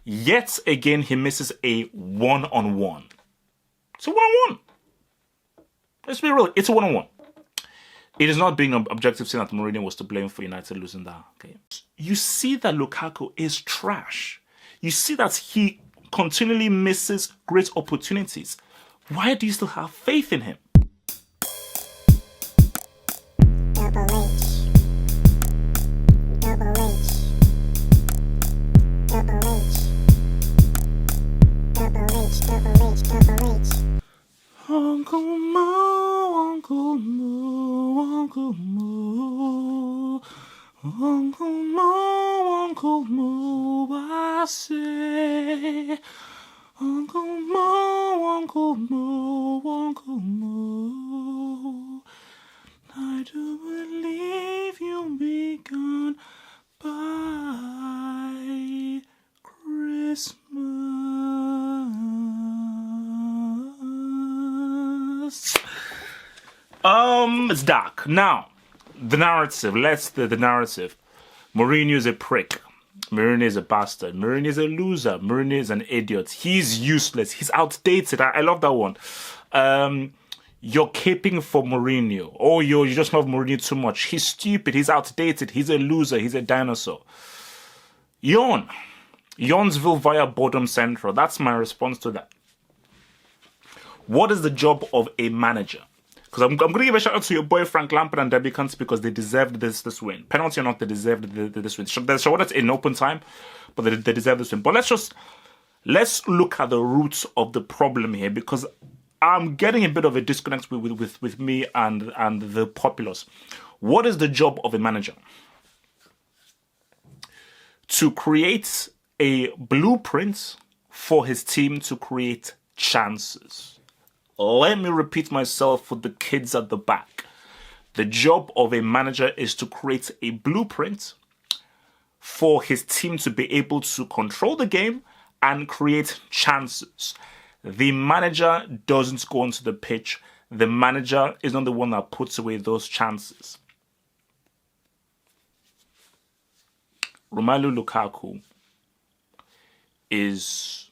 Yet again, he misses a one-on-one. It's a one-on-one. Let's be real. It's a one-on-one. It is not being objective saying that Mourinho was to blame for United losing that game. You see that Lukaku is trash. You see that he continually misses great opportunities. Why do you still have faith in him? Double H. Double H. Double H. Double H. Double H. Double H. Uncle Mo, Uncle Mo, Uncle Mo, Uncle Mo, Uncle Mo, I say, Uncle Mo, Uncle Mo, Uncle Mo, I do believe you'll be gone by Christmas. It's dark. Now, the narrative. The narrative. Mourinho is a prick. Mourinho is a bastard. Mourinho is a loser. Mourinho is an idiot. He's useless. He's outdated. I love that one. You're caping for Mourinho. Oh, you just love Mourinho too much. He's stupid. He's outdated. He's a loser. He's a dinosaur. Yawn. Yawnsville via Boredom Central. That's my response to that. What is the job of a manager? Because I'm going to give a shout out to your boy Frank Lampard and Debbie Kuntz because they deserved this win. Penalty or not, they deserved this win. They showed it in open time, but they deserve this win. But let's look at the roots of the problem here, because I'm getting a bit of a disconnect with me and the populace. What is the job of a manager? To create a blueprint for his team to create chances. Let me repeat myself for the kids at the back. The job of a manager is to create a blueprint for his team to be able to control the game and create chances. The manager doesn't go onto the pitch. The manager is not the one that puts away those chances. Romelu Lukaku is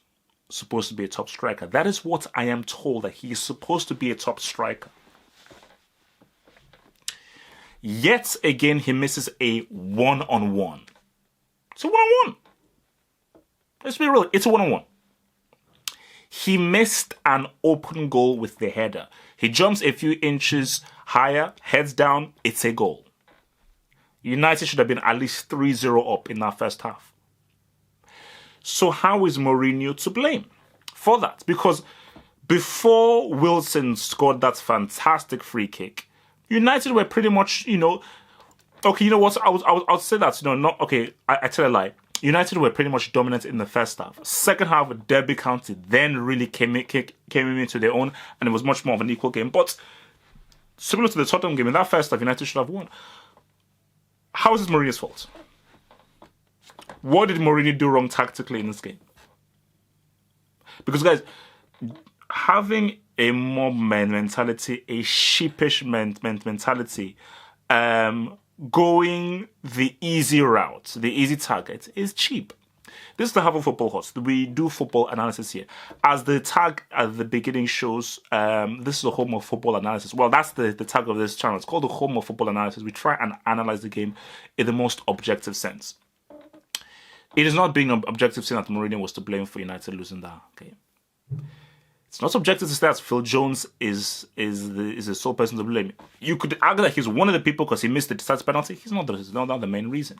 supposed to be a top striker. That is what I am told, that he is supposed to be a top striker. Yet again, he misses a one-on-one. It's a one-on-one. Let's be real. It's a one-on-one. He missed an open goal with the header. He jumps a few inches higher, heads down, it's a goal. United should have been at least 3-0 up in that first half. So how is Mourinho to blame for that? Because before Wilson scored that fantastic free kick, United were pretty much, okay, you know what? I'll say that, not okay. I tell a lie. United were pretty much dominant in the first half. Second half, Derby County then really came into their own, and it was much more of an equal game. But similar to the Tottenham game, in that first half, United should have won. How is this Mourinho's fault? What did Mourinho do wrong tactically in this game? Because, guys, having a mob mentality, a sheepish mentality, going the easy route, the easy target, is cheap. This is the Harvard Football Host. We do football analysis here. As the tag at the beginning shows, this is the home of football analysis. Well, that's the tag of this channel. It's called the home of football analysis. We try and analyze the game in the most objective sense. It is not being objective saying that Mourinho was to blame for United losing that game. It's not subjective to say that Phil Jones is the sole person to blame. You could argue that he's one of the people because he missed the decision penalty. He's not the main reason.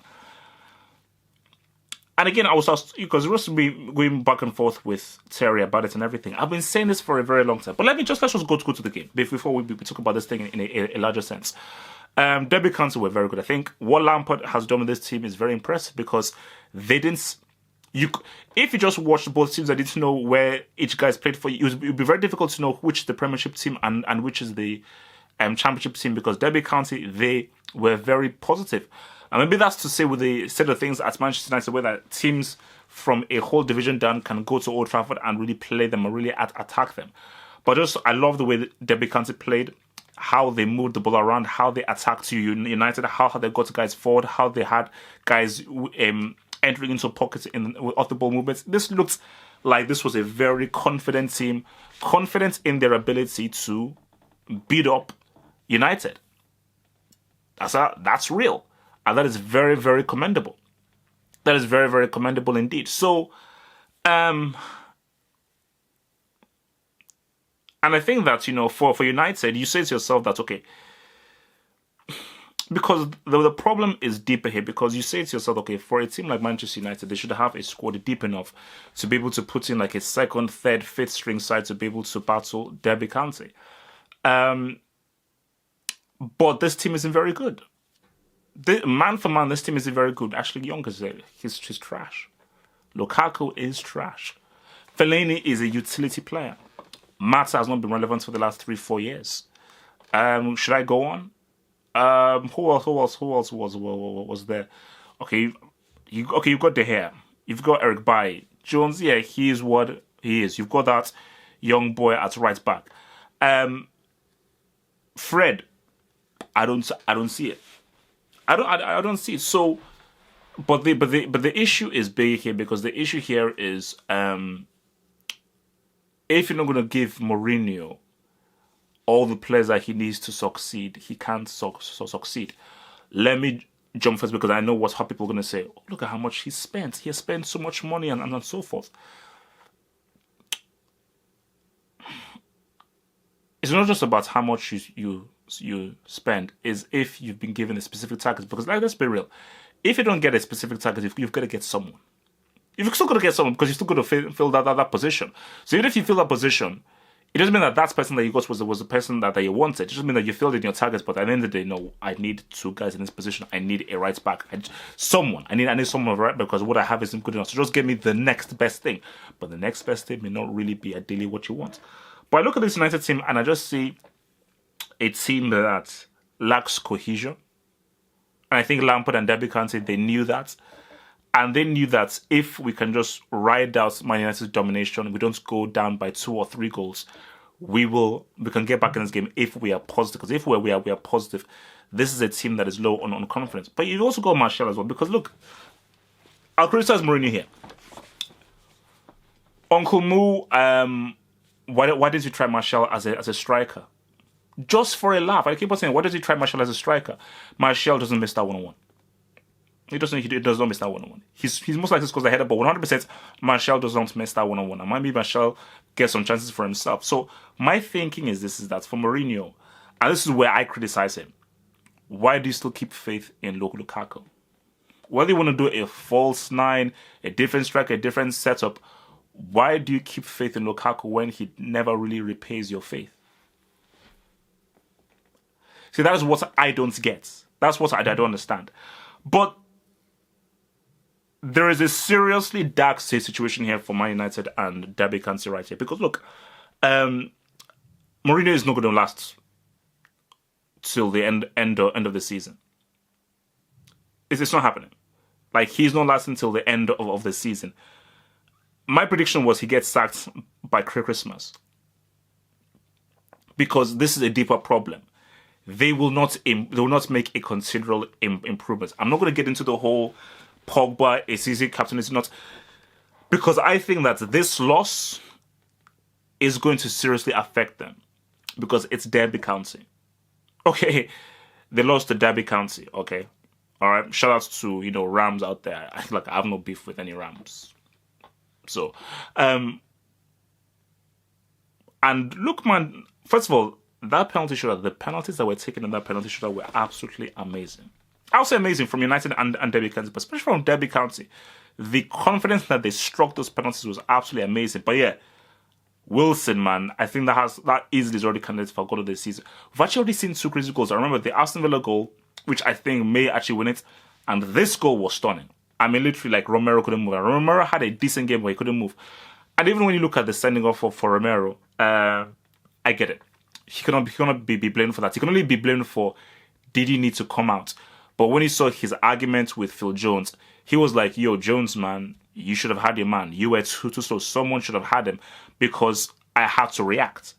And again, I was asked, because we're supposed to be going back and forth with Terry about it and everything. I've been saying this for a very long time. But let's just go to the game before we talk about this thing in a larger sense. Derby County were very good. I think what Lampard has done with this team is very impressive because they didn't. If you just watched both teams, I didn't know where each guy's played for. It would be very difficult to know which is the Premiership team and which is the Championship team, because Derby County, they were very positive. And maybe that's to say with the set of things at Manchester United, where that teams from a whole division down can go to Old Trafford and really play them and really attack them. But I love the way that Derby County played, how they moved the ball around, how they attacked United, how they got guys forward, how they had guys entering into pockets with off the ball movements. This looks like this was a very confident team, confident in their ability to beat up United. That's real. And that is very, very commendable. That is very, very commendable indeed. So, and I think that, for United, you say to yourself that, okay, because the problem is deeper here, because you say to yourself, okay, for a team like Manchester United, they should have a squad deep enough to be able to put in like a second, third, fifth string side to be able to battle Derby County. But this team isn't very good. Man for man, this team isn't very good. Actually, Young is he's trash. Lukaku is trash. Fellaini is a utility player. Mata has not been relevant for the last 3-4 years. Should I go on? Who else was there? Okay, you've got De Gea. You've got Eric Bailly. Jones, yeah, he is what he is. You've got that young boy at right back. Fred, I don't see it. I don't see it. So, but the issue is big here, because the issue here is if you're not going to give Mourinho all the players that he needs to succeed, he can't succeed. Let me jump first, because I know how people are going to say. Oh, look at how much he spent. He has spent so much money and so forth. It's not just about how much you spend, is if you've been given a specific target. Because let's be real, if you don't get a specific target, you've got to get someone. You've still got to get someone, because you've still got to fill that position. So even if you fill that position, it doesn't mean that person that you got was the person that you wanted. It just means that you filled in your targets. But at the end of the day, no, I need 2 guys in this position. I need a right back. I need someone right back, because what I have isn't good enough. So just give me the next best thing. But the next best thing may not really be ideally what you want. But I look at this United team and I just see a team that lacks cohesion. And I think Lampard and Derby County, they knew that. And they knew that if we can just ride out Man United's domination, we don't go down by 2 or 3 goals, we can get back in this game if we are positive. Because if we are positive, this is a team that is low on confidence. But you've also got Martial as well. Because look, I'll criticize Mourinho here. Uncle Moo, why did you try Martial as a striker? Just for a laugh. I keep on saying, why does he try Martial as a striker? Martial doesn't miss that 1-on-1. He does not miss that 1-on-1. He's most likely scores the header, but 100% Martial does not miss that 1-on-1. And maybe Martial gets some chances for himself. So my thinking is that for Mourinho, and this is where I criticize him, why do you still keep faith in Lukaku? Whether you want to do a false 9, a different striker, a different setup, why do you keep faith in Lukaku when he never really repays your faith? See, that is what I don't get. That's what I don't understand. But there is a seriously dark situation here for Man United and Derby County right here. Because look, Mourinho is not going to last till the end of the season. It's not happening. Like, he's not lasting till the end of the season. My prediction was he gets sacked by Christmas. Because this is a deeper problem. They will not make a considerable improvement. I'm not going to get into the whole Pogba, a season captain is not, because I think that this loss is going to seriously affect them, because it's Derby County. Okay, they lost to Derby County. Okay, all right. Shout out to Rams out there. I have no beef with any Rams. So, and look, man. First of all, that penalty shootout, the penalties that were taken in that penalty shootout were absolutely amazing. I would say amazing from United and Derby County, but especially from Derby County. The confidence that they struck those penalties was absolutely amazing. But yeah, Wilson, man, I think that easily is already candidate for goal of the season. We've actually already seen 2 crazy goals. I remember the Aston Villa goal, which I think may actually win it, and this goal was stunning. I mean, literally, like, Romero couldn't move. And Romero had a decent game where he couldn't move. And even when you look at the sending off for Romero, I get it. He cannot be blamed for that. He can only be blamed for, did he need to come out? But when he saw his argument with Phil Jones, he was like, yo, Jones, man, you should have had your man. You were too slow. Someone should have had him, because I had to react.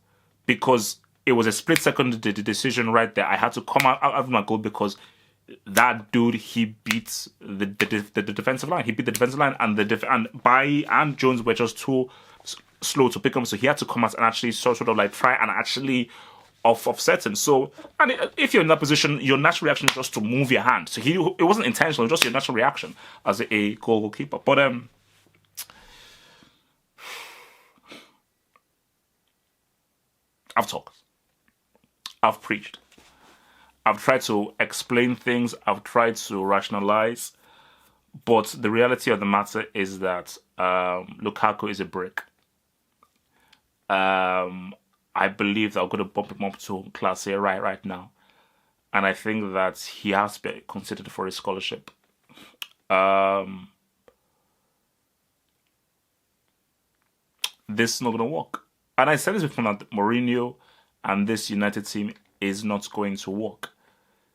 Because it was a split-second decision right there. I had to come out of my goal because that dude, he beats the defensive line. He beat the defensive line, and Bailly and Jones were just too slow to pick him. So he had to come out and actually sort of like try and actually offset him. So, and if you're in that position, your natural reaction is just to move your hand. So it wasn't intentional, just your natural reaction as a goalkeeper. But I've talked, I've preached, I've tried to explain things, I've tried to rationalize, but the reality of the matter is that Lukaku is a brick. I believe that I'm going to bump him up to Class A right now. And I think that he has to be considered for a scholarship. This is not going to work. And I said this before, that Mourinho and this United team is not going to work.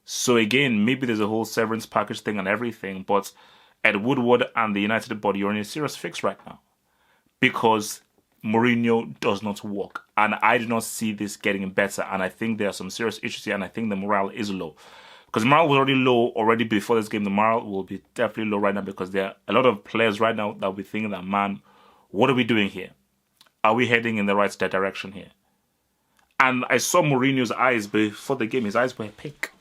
So again, maybe there's a whole severance package thing and everything, but Ed Woodward and the United body are in a serious fix right now. Because Mourinho does not work. And I do not see this getting better. And I think there are some serious issues here, and I think the morale is low. Because morale was already low already before this game. The morale will be definitely low right now, because there are a lot of players right now that will be thinking that, man, what are we doing here? Are we heading in the right direction here? And I saw Mourinho's eyes before the game. His eyes were pink.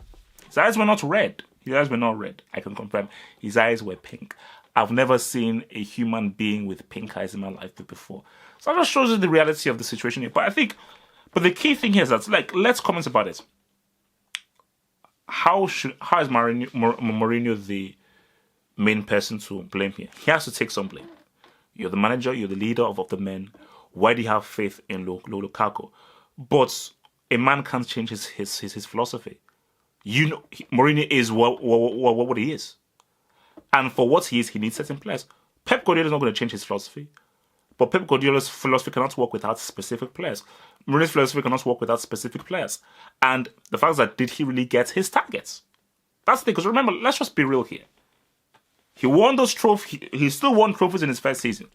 His eyes were not red. His eyes were not red. I can confirm. His eyes were pink. I've never seen a human being with pink eyes in my life before. So that just shows you the reality of the situation here. But the key thing here is that, like, let's comment about it. How is Mourinho the main person to blame here? He has to take some blame. You're the manager. You're the leader of the men. Why do you have faith in Lukaku? But a man can't change his philosophy. You know, Mourinho is what he is. And for what he is, he needs certain players. Pep Guardiola is not going to change his philosophy. But Pep Guardiola's philosophy cannot work without specific players. Mourinho's philosophy cannot work without specific players. And the fact is that, did he really get his targets? That's the thing. Because remember, let's just be real here. He won those trophies. He still won trophies in his first season.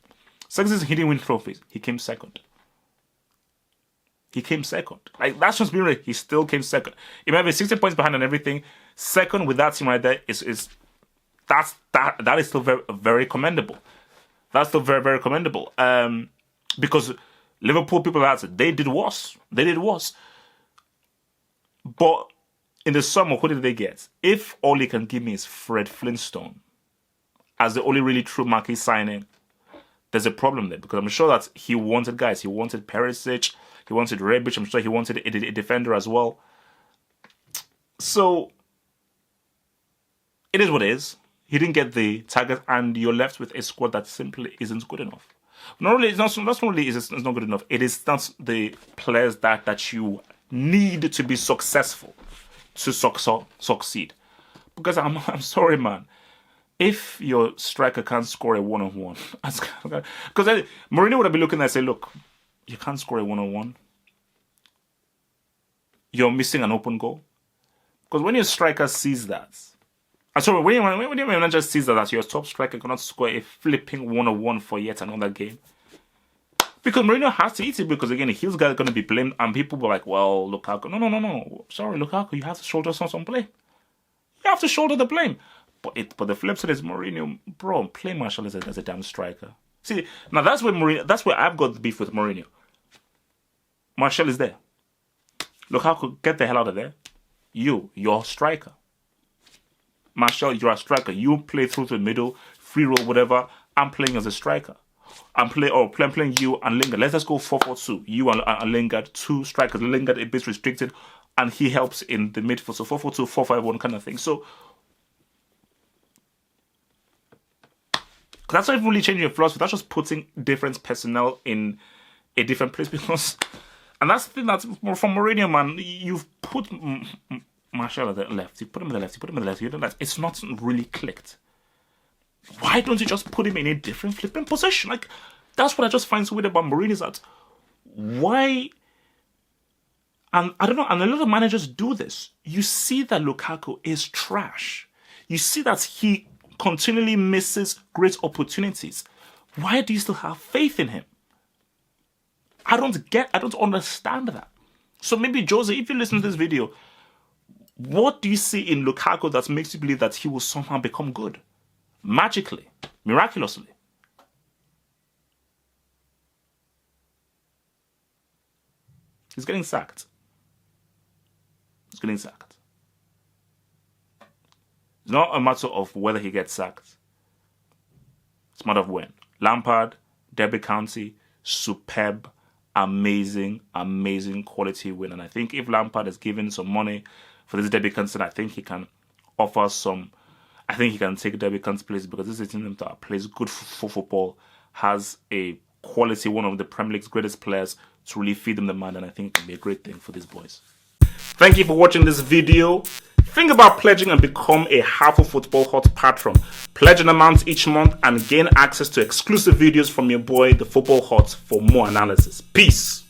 Second season, he didn't win trophies. He came second. Like, that's just being real. He still came second. He might be 60 points behind and everything. Second with that team right there that is still very, very commendable. That's still very, very commendable. Because Liverpool people they did worse. But in the summer, who did they get? If all he can give me is Fred Flintstone as the only really true marquee signing, there's a problem there, because I'm sure that he wanted guys. He wanted Perisic, he wanted Rebic, I'm sure he wanted a defender as well. So it is what it is. He didn't get the target, and you're left with a squad that simply isn't good enough. Not only is it's not good enough, it is not the players that you need to be successful to succeed. Because I'm sorry, man. If your striker can't score a one-on-one, because Mourinho would have been looking at and say, look, you can't score a one-on-one. You're missing an open goal. Because when your striker sees that, when your manager sees that your top striker cannot score a flipping one-on-one for yet another game, because Mourinho has to eat it, because again, he's going to be blamed, and people were like, well, Lukaku. No. Sorry, Lukaku, you have to shoulder some blame. You have to shoulder the blame. But the flip side is Mourinho, bro, play Martial as a damn striker. See, now that's where I've got the beef with Mourinho. Martial is there. Lukaku, get the hell out of there. You're a striker. Martial, you're a striker. You play through to the middle, free roll, whatever. I'm playing as a striker. I'm playing you and Lingard. Let's just go 4-4-2. You and Lingard, two strikers. Lingard a bit restricted, and he helps in the midfield. So 4-4-2, 4-5-1 kind of thing. So that's not even really changing your philosophy. That's just putting different personnel in a different place. Because, and that's the thing that's more from Mourinho, man. You've put Martial at the left. You put him at the left. You put him at the left. You do that. It's not really clicked. Why don't you just put him in a different flipping position? Like, that's what I just find so weird about Mourinho, is that why? And I don't know. And a lot of managers do this. You see that Lukaku is trash. You see that he continually misses great opportunities. Why do you still have faith in him? I don't understand that. So maybe, Jose, if you listen to this video, What do you see in Lukaku that makes you believe that he will somehow become good? Magically, miraculously. He's getting sacked. He's getting sacked. It's not a matter of whether he gets sacked. It's a matter of when. Lampard, Derby County, superb, amazing, amazing quality win. And I think if Lampard is given some money for this Derby County, I think he can offer some. I think he can take Derby County place because this is a team that plays good for football, has a quality, one of the Premier League's greatest players to really feed them the man, and I think it can be a great thing for these boys. Thank you for watching this video. Think about pledging and become a Half Football Hot patron. Pledge an amount each month and gain access to exclusive videos from your boy, the Football Hot, for more analysis. Peace.